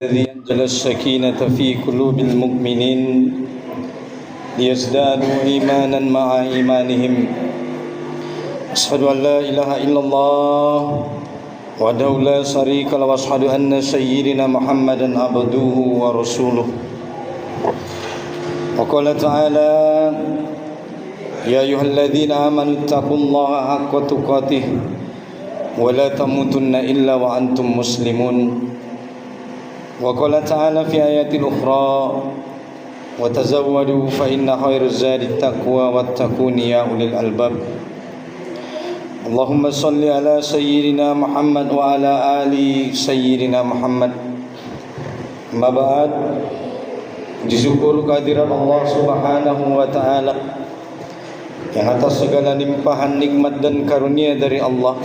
الذي أنزل السكينة في قلوب المؤمنين ليزدادوا إيمانا مع إيمانهم. أشهد أن لا إله إلا الله وحده لا شريك له وأشهد أن سيدنا محمدا عبده ورسوله. وقال تعالى: يا أيها الذين آمنوا اتقوا الله حق تقاته ولا تموتن إلا وأنتم مسلمون. وقال تعالى في آيات أخرى: وتزودوا فإن خير الزاد التقوى واتقون يا أولي الألباب. اللهم صل على سيدنا محمد وعلى آل سيدنا Muhammad. Amma ba'd. Disyukur kehadirat Allah Subhanahu wa Ta'ala yang atas segala limpahan nikmat dan karunia dari Allah,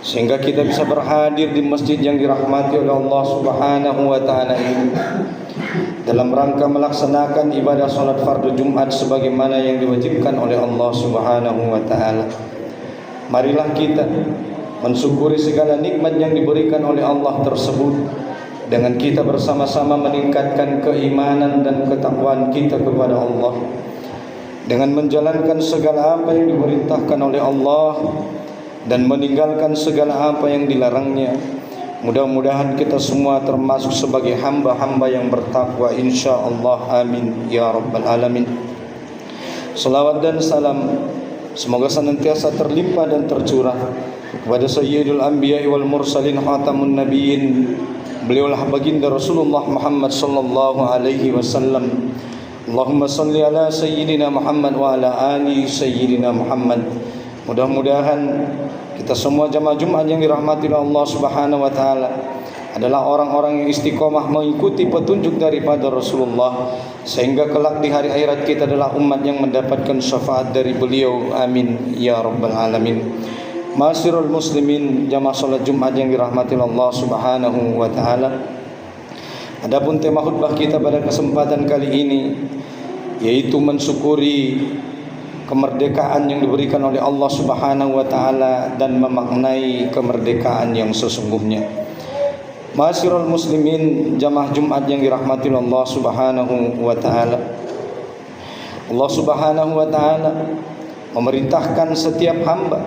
sehingga kita bisa berhadir di masjid yang dirahmati oleh Allah Subhanahu wa Ta'ala ini dalam rangka melaksanakan ibadah salat fardu Jumat sebagaimana yang diwajibkan oleh Allah Subhanahu wa Ta'ala. Marilah kita mensyukuri segala nikmat yang diberikan oleh Allah tersebut dengan kita bersama-sama meningkatkan keimanan dan ketakwaan kita kepada Allah, dengan menjalankan segala apa yang diperintahkan oleh Allah dan meninggalkan segala apa yang dilarangnya. Mudah-mudahan kita semua termasuk sebagai hamba-hamba yang bertakwa, insyaallah. Amin ya rabbal alamin. Salawat dan salam semoga senantiasa terlimpah dan tercurah kepada Sayyidul Anbiya wal Mursalin Khatamun Nabiyyin. Beliaulah baginda Rasulullah Muhammad sallallahu alaihi wasallam. Allahumma salli ala sayyidina Muhammad wa ala ali sayyidina Muhammad. Mudah-mudahan kita semua jamaah Jumat yang dirahmati oleh Allah Subhanahu wa Ta'ala adalah orang-orang yang istiqomah mengikuti petunjuk daripada Rasulullah, sehingga kelak di hari akhirat kita adalah umat yang mendapatkan syafaat dari beliau. Amin ya rabbal alamin. Ma'asyiral muslimin, jamaah salat Jumat yang dirahmati oleh Allah Subhanahu wa Ta'ala. Adapun tema khutbah kita pada kesempatan kali ini yaitu mensyukuri kemerdekaan yang diberikan oleh Allah Subhanahu wa Ta'ala dan memaknai kemerdekaan yang sesungguhnya. Ma'asyiral muslimin, jamaah Jumat yang dirahmati Allah Subhanahu wa Ta'ala. Allah Subhanahu wa Ta'ala memerintahkan setiap hamba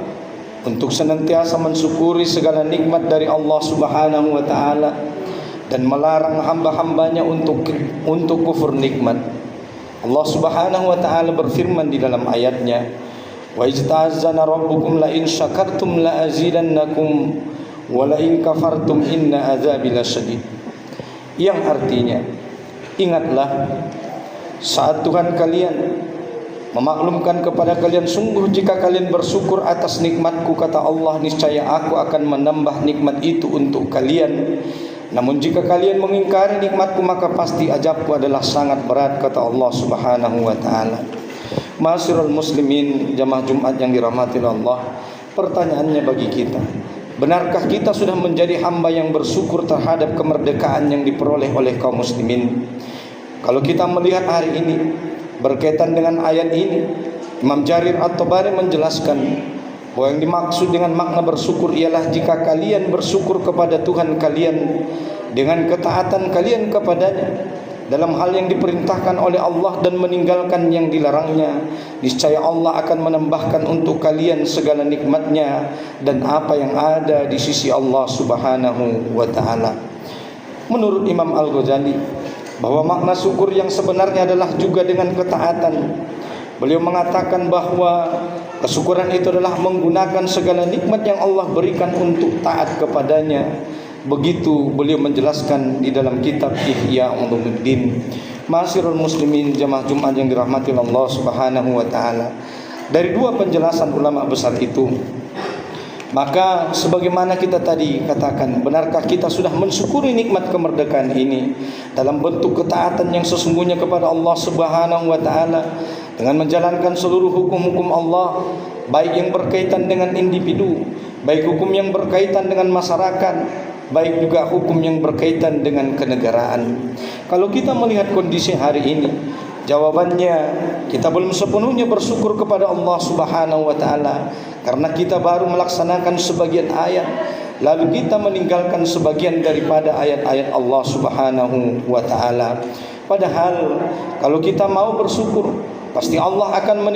untuk senantiasa mensyukuri segala nikmat dari Allah Subhanahu wa Ta'ala dan melarang hamba-hambanya untuk kufur nikmat. Allah Subhanahu wa Ta'ala berfirman di dalam ayatnya, wa izta'azzana rabbukum la in syakartum la azidannakum wa la in kafartum inna azabi lasyadid. Yang artinya, ingatlah saat Tuhan kalian memaklumkan kepada kalian, sungguh jika kalian bersyukur atas nikmatku, kata Allah, niscaya aku akan menambah nikmat itu untuk kalian. Namun jika kalian mengingkari nikmatku, maka pasti azabku adalah sangat berat, kata Allah Subhanahu wa Ta'ala. Ma'asyiral muslimin, jamaah Jumat yang dirahmati Allah, pertanyaannya bagi kita, benarkah kita sudah menjadi hamba yang bersyukur terhadap kemerdekaan yang diperoleh oleh kaum muslimin? Kalau kita melihat hari ini berkaitan dengan ayat ini, Imam Jarir At-Tabari menjelaskan bahwa yang dimaksud dengan makna bersyukur ialah jika kalian bersyukur kepada Tuhan kalian dengan ketaatan kalian kepadanya dalam hal yang diperintahkan oleh Allah dan meninggalkan yang dilarangnya, niscaya Allah akan menambahkan untuk kalian segala nikmatnya dan apa yang ada di sisi Allah Subhanahu wa Ta'ala. Menurut Imam Al-Ghazali, bahwa makna syukur yang sebenarnya adalah juga dengan ketaatan. Beliau mengatakan bahwa kesyukuran itu adalah menggunakan segala nikmat yang Allah berikan untuk taat kepadanya. Begitu beliau menjelaskan di dalam kitab Ihya Ulumuddin. Ma'asyiral muslimin, jamaah Jumat yang dirahmati Allah Subhanahu wa Ta'ala, dari dua penjelasan ulama besar itu, maka sebagaimana kita tadi katakan, benarkah kita sudah mensyukuri nikmat kemerdekaan ini dalam bentuk ketaatan yang sesungguhnya kepada Allah Subhanahu wa Ta'ala dengan menjalankan seluruh hukum-hukum Allah, baik yang berkaitan dengan individu, baik hukum yang berkaitan dengan masyarakat, baik juga hukum yang berkaitan dengan kenegaraan. Kalau kita melihat kondisi hari ini, jawabannya kita belum sepenuhnya bersyukur kepada Allah Subhanahu wa Ta'ala, karena kita baru melaksanakan sebagian ayat lalu kita meninggalkan sebagian daripada ayat-ayat Allah Subhanahu wa taala. Padahal kalau kita mau bersyukur, pasti Allah akan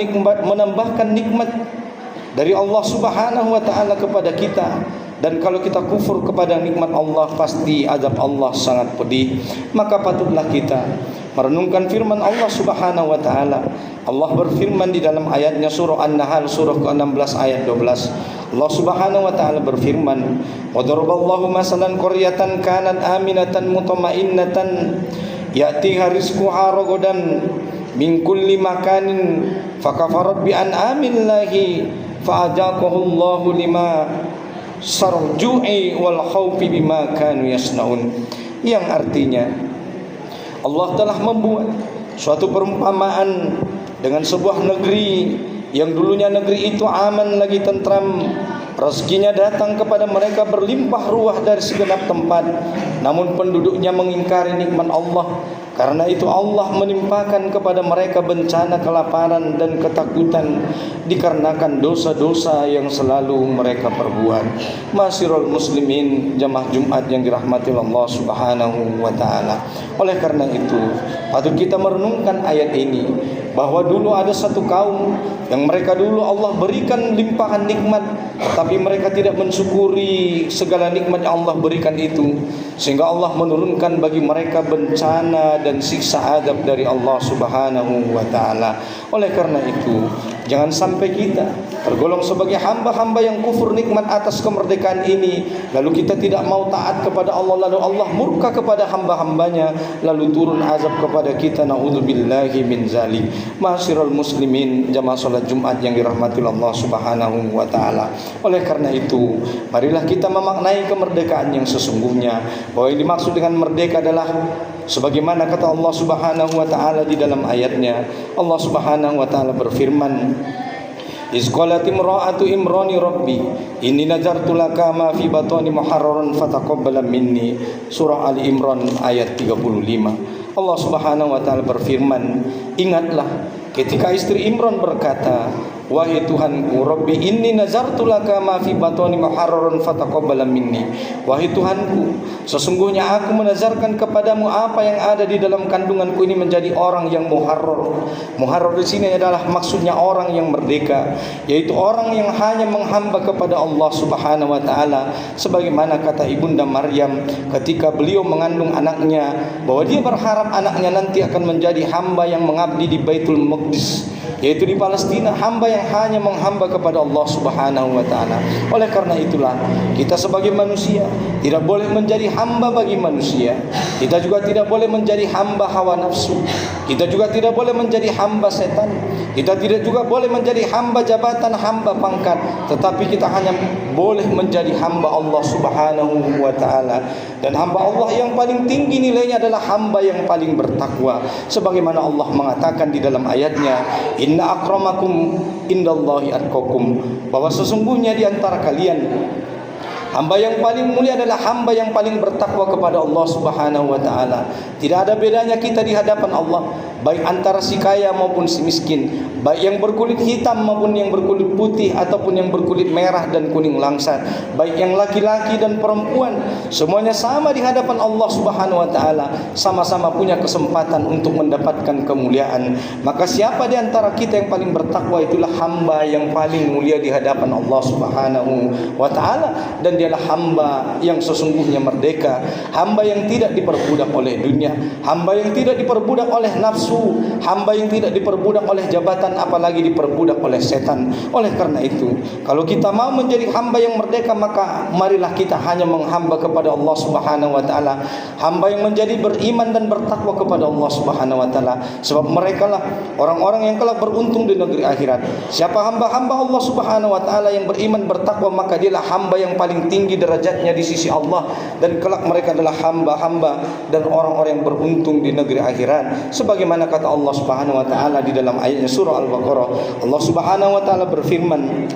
menambahkan nikmat dari Allah Subhanahu wa taala kepada kita. Dan kalau kita kufur kepada nikmat Allah, pasti azab Allah sangat pedih. Maka patutlah kita merenungkan firman Allah Subhanahu wa taala. Allah berfirman di dalam ayatnya surah An-Nahl surah ke-16 ayat 12. Allah Subhanahu wa taala berfirman, "Wa daraballahu masalan qaryatan kanat aminatan mutmainnatan ya'tiha rizquha ragadan min kulli makanin fakafarat bi an'amillahi fa'ajaqahullahu lima sarju'i wal khawfi bima kanu yasnaun." Yang artinya Allah telah membuat suatu perumpamaan dengan sebuah negeri yang dulunya negeri itu aman lagi tentram, rezekinya datang kepada mereka berlimpah ruah dari segenap tempat, namun penduduknya mengingkari nikmat Allah. Karena itu Allah menimpakan kepada mereka bencana kelaparan dan ketakutan dikarenakan dosa-dosa yang selalu mereka perbuat. Masirul muslimin, jamaah Jumat yang dirahmati Allah Subhanahu wa taala. Oleh karena itu, patut kita merenungkan ayat ini, bahwa dulu ada satu kaum yang mereka dulu Allah berikan limpahan nikmat, tetapi mereka tidak mensyukuri segala nikmat yang Allah berikan itu, sehingga Allah menurunkan bagi mereka bencana dan siksa adab dari Allah Subhanahu wa taala. Oleh karena itu, jangan sampai kita tergolong sebagai hamba-hamba yang kufur nikmat atas kemerdekaan ini, lalu kita tidak mau taat kepada Allah, lalu Allah murka kepada hamba-hambanya, lalu turun azab kepada kita. Naudzubillahi min zalik. Ma'asyiral muslimin, jamaah salat Jumat yang dirahmati Allah Subhanahu wa taala. Oleh karena itu, marilah kita memaknai kemerdekaan yang sesungguhnya, bahwa yang dimaksud dengan merdeka adalah sebagaimana kata Allah Subhanahu wa taala di dalam ayatnya. Allah Subhanahu wa taala berfirman, "Iz qalat imra'atu imrani rabbi inni nazartu laka ma fi batni muharraran fataqabbal minni." Surah Ali Imran ayat 35. Allah Subhanahu wa taala berfirman, ingatlah ketika istri Imran berkata, "Wahai Tuhanku, Rabbi inni nazartu laka ma fi batni muharraran fataqabbal minni." Wahai Tuhanku, sesungguhnya aku menazarkan kepadamu apa yang ada di dalam kandunganku ini menjadi orang yang muharrar. Muharrar di sini adalah maksudnya orang yang merdeka, yaitu orang yang hanya menghamba kepada Allah Subhanahu wa taala, sebagaimana kata Ibunda Maryam ketika beliau mengandung anaknya, bahwa dia berharap anaknya nanti akan menjadi hamba yang mengabdi di Baitul Maqdis, yaitu di Palestina, hamba yang hanya menghamba kepada Allah Subhanahu wa taala. Oleh karena itulah kita sebagai manusia tidak boleh menjadi hamba bagi manusia. Kita juga tidak boleh menjadi hamba hawa nafsu. Kita juga tidak boleh menjadi hamba setan. Kita tidak juga boleh menjadi hamba jabatan, hamba pangkat, tetapi kita hanya boleh menjadi hamba Allah Subhanahu wa taala. Dan hamba Allah yang paling tinggi nilainya adalah hamba yang paling bertakwa, sebagaimana Allah mengatakan di dalam ayatnya, "Inna akramakum indallahi atqakum," bahwa sesungguhnya di antara kalian hamba yang paling mulia adalah hamba yang paling bertakwa kepada Allah Subhanahu wa taala. Tidak ada bedanya kita di hadapan Allah, baik antara si kaya maupun si miskin, baik yang berkulit hitam maupun yang berkulit putih, ataupun yang berkulit merah dan kuning langsat, baik yang laki-laki dan perempuan, semuanya sama di hadapan Allah Subhanahu wa taala, sama-sama punya kesempatan untuk mendapatkan kemuliaan. Maka siapa di antara kita yang paling bertakwa, itulah hamba yang paling mulia di hadapan Allah Subhanahu wa taala, dan dialah hamba yang sesungguhnya merdeka, hamba yang tidak diperbudak oleh dunia, hamba yang tidak diperbudak oleh nafsu, hamba yang tidak diperbudak oleh jabatan, apalagi diperbudak oleh setan. Oleh karena itu, kalau kita mau menjadi hamba yang merdeka, maka marilah kita hanya menghamba kepada Allah Subhanahu wa taala, hamba yang menjadi beriman dan bertakwa kepada Allah Subhanahu wa taala, sebab merekalah orang-orang yang kelak beruntung di negeri akhirat. Siapa hamba-hamba Allah Subhanahu wa taala yang beriman bertakwa, maka dialah hamba yang paling tinggi derajatnya di sisi Allah, dan kelak mereka adalah hamba-hamba dan orang-orang yang beruntung di negeri akhirat. Sebagaimana kata Allah Subhanahu wa taala di dalam ayatnya surah Al-Baqarah, Allah Subhanahu wa taala berfirman,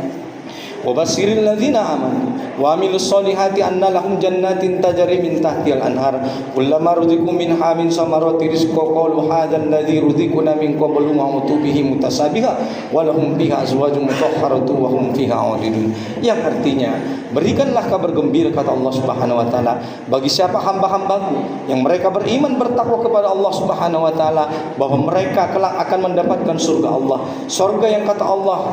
wa basyiril ladzina amanu wa amilus solihati anna lahum jannatin tajri min tahtihal anhar kullama ruziqu minha min samarati rizqan qalu hadzal ladzi ruziquna min qablu wa utubihi mutasabiha wa lahum fiha azwajun mutahharatun wa hum fiha khalidun. Yang artinya, berikanlah kabar gembira kata Allah Subhanahu wa taala bagi siapa hamba-hambaku yang mereka beriman bertakwa kepada Allah Subhanahu wa taala bahwa mereka kelak akan mendapatkan surga Allah. Surga yang kata Allah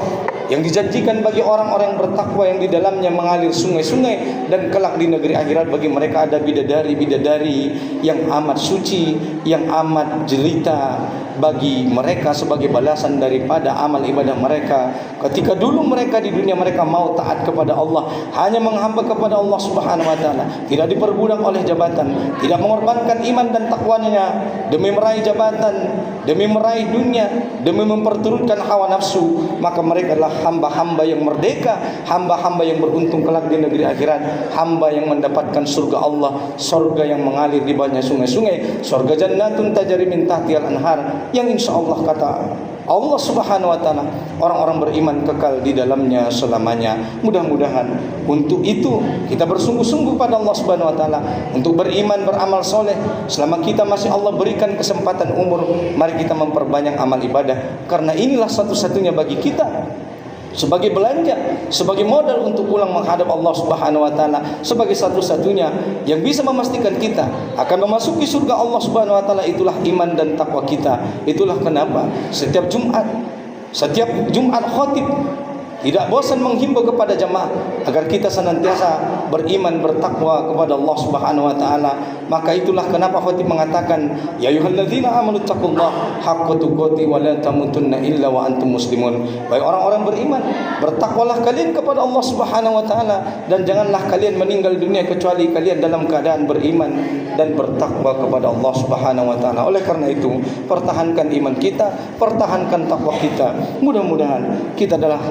yang dijanjikan bagi orang-orang yang bertakwa yang di dalamnya mengalir sungai-sungai, dan kelak di negeri akhirat bagi mereka ada bidadari-bidadari yang amat suci, yang amat jelita bagi mereka sebagai balasan daripada amal ibadah mereka. Ketika dulu mereka di dunia mereka mau taat kepada Allah, hanya menghamba kepada Allah Subhanahu wa taala, tidak diperbudak oleh jabatan, tidak mengorbankan iman dan takwanya demi meraih jabatan, demi meraih dunia, demi memperturutkan hawa nafsu, maka mereka adalah hamba-hamba yang merdeka, hamba-hamba yang beruntung kelak di negeri akhirat, hamba yang mendapatkan surga Allah, surga yang mengalir di bawahnya sungai-sungai, surga jannatun tajri min tahtihal anhar, yang insyaallah kata Allah Subhanahu wa taala orang-orang beriman kekal di dalamnya selamanya. Mudah-mudahan untuk itu kita bersungguh-sungguh pada Allah Subhanahu wa taala untuk beriman, beramal soleh. Selama kita masih Allah berikan kesempatan umur, mari kita memperbanyak amal ibadah, karena inilah satu-satunya bagi kita sebagai belanja, sebagai modal untuk pulang menghadap Allah Subhanahu wa taala, sebagai satu-satunya yang bisa memastikan kita akan memasuki surga Allah Subhanahu wa taala. Itulah iman dan takwa kita. Itulah kenapa setiap Jumat khatib tidak bosan menghimbau kepada jemaah agar kita senantiasa beriman, bertakwa kepada Allah Subhanahu wa taala. Maka itulah kenapa khatib mengatakan, ya ayyuhalladzina amanu taqullaha haqqa tuqatih wa la tamutunna illa wa antum muslimun. Baik orang-orang beriman, bertakwalah kalian kepada Allah Subhanahu wa taala, dan janganlah kalian meninggal dunia kecuali kalian dalam keadaan beriman dan bertakwa kepada Allah Subhanahu wa taala. Oleh karena itu, pertahankan iman kita, pertahankan takwa kita. Mudah-mudahan kita adalah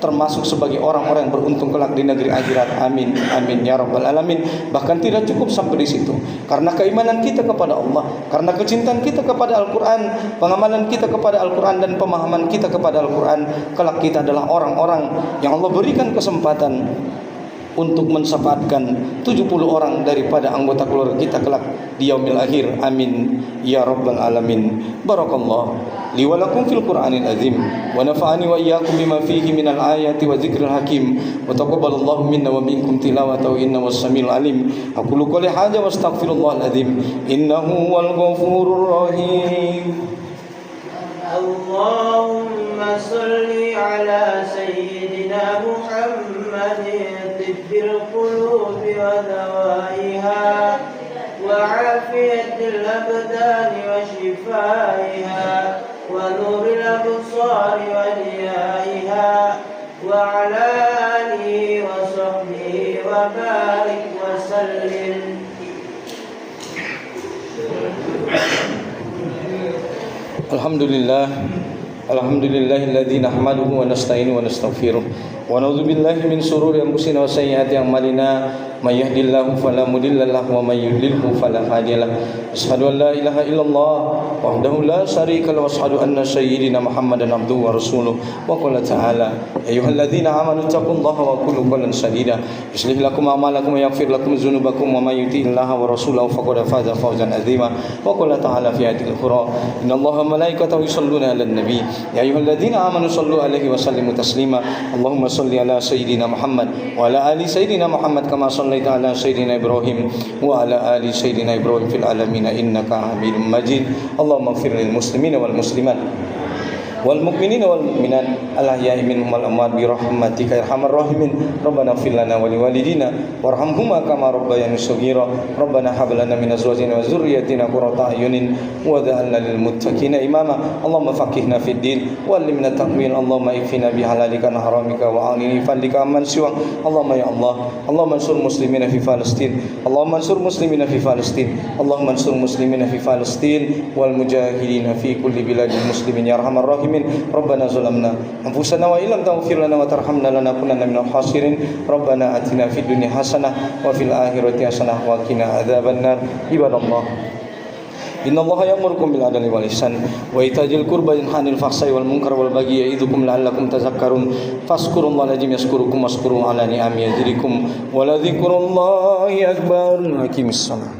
termasuk sebagai orang-orang yang beruntung kelak di negeri akhirat. Amin, amin ya rabbal alamin. Bahkan tidak cukup sampai di situ, karena keimanan kita kepada Allah, karena kecintaan kita kepada Al-Quran, pengamalan kita kepada Al-Quran, dan pemahaman kita kepada Al-Quran, kelak kita adalah orang-orang yang Allah berikan kesempatan untuk mensyafaatkan 70 orang daripada anggota keluarga kita kelak di yaumil akhir. Amin ya rabbal alamin. Barakallah li wa lakum fil Qur'anil azim wa nafa'ani wa iyyakum bima fihi minal ayati wa dzikril hakim wa taqabbalallahu minna wa minkum tilawatahu innahu was-samiul alim. Aqulu qouli hadza wa astaghfirullahal azim innahu wal ghafurur rahim. Allahumma salli ala sayyidina Muhammadin tibbil qulubi wa dawaiha wa afiyatil abdani wa shifaiha wa nuril absari wa diyaiha wa ala alihi wa sahbihi wa barik wa sallim. Alhamdulillahilladzi nahmaduhu wa nasta'inuhu wa nastaghfiruh wa na'udzu billahi min shururi anfusina wa sayyiati a'malina may yahdihillahu fala mudilla lahu wa may yudlilhu fala hadiya lahu. Asyhadu an la ilaha illallah wahdahu la syarika lahu wa asyhadu anna sayyidina Muhammadan abduhu wa rasuluh. Wa qala ta'ala ayyuhalladzina amanu taqullaha wa qulu qawlan sadida yuslih lakum a'malakum wa yaghfir lakum dzunubakum wa may yuti'illaha wa rasulahu faqad faza fawzan 'azima. Wa qala ta'ala fi ayatil ukhra innallaha wa malaikatahu yusholluna 'alan nabi ya ayyuhalladzina amanu shallu 'alaihi wa sallimu taslima. Allahumma shalli ala sayyidina Muhammad wa ala ali sayyidina Muhammad kama shallaita ala sayyidina Ibrahim wa ala ali sayyidina Ibrahim fil alamin innaka Hamidum Majid. Allahumma ighfir lil muslimina wal muslimat wal mu'minina wal mu'minat al ahya'i minhum wal amwat bi rahmatika ya arhamar rahimin. Rabbana ighfir lana wa liwalidina warhamhuma kama rabbayani shaghira. Rabbana hab lana min azwajina wa dhurriyyatina qurrata a'yunin waj'alna lil muttaqina imama. Allahumma faqihna fid din wa 'allimna ta'wil. Allahumma ikfina bi halalika an haramika wa 'anini fadlika amman siwak. Allahumma ya Allah, Allahumma ansur muslimina fi Palestin, Allahumma ansur muslimina fi Palestin, Allahumma ansur muslimina fi Palestin wal mujahidin fi kulli biladil muslimin ya arhamar rahimin. Rabbana zalamna anfusana wa illam taghfir lana wa tarhamna lanakunanna minal khasirin. Rabbana atina fid dunya hasanah wa fil akhirati hasanah wa qina adzabannar. Ibadallah Innallaha ya'murukum bil adli wal ihsan wa ita'i dzil qurba wa yanha 'anil fahsya'i wal munkari wal bagyi ya'idukum la'allakum tadhakkarun. Fazkurullaha al-'azim yazkurukum washkuruhu 'ala ni'amihi yazidukum wa la dzikrullahi akbar. Aqimissalam.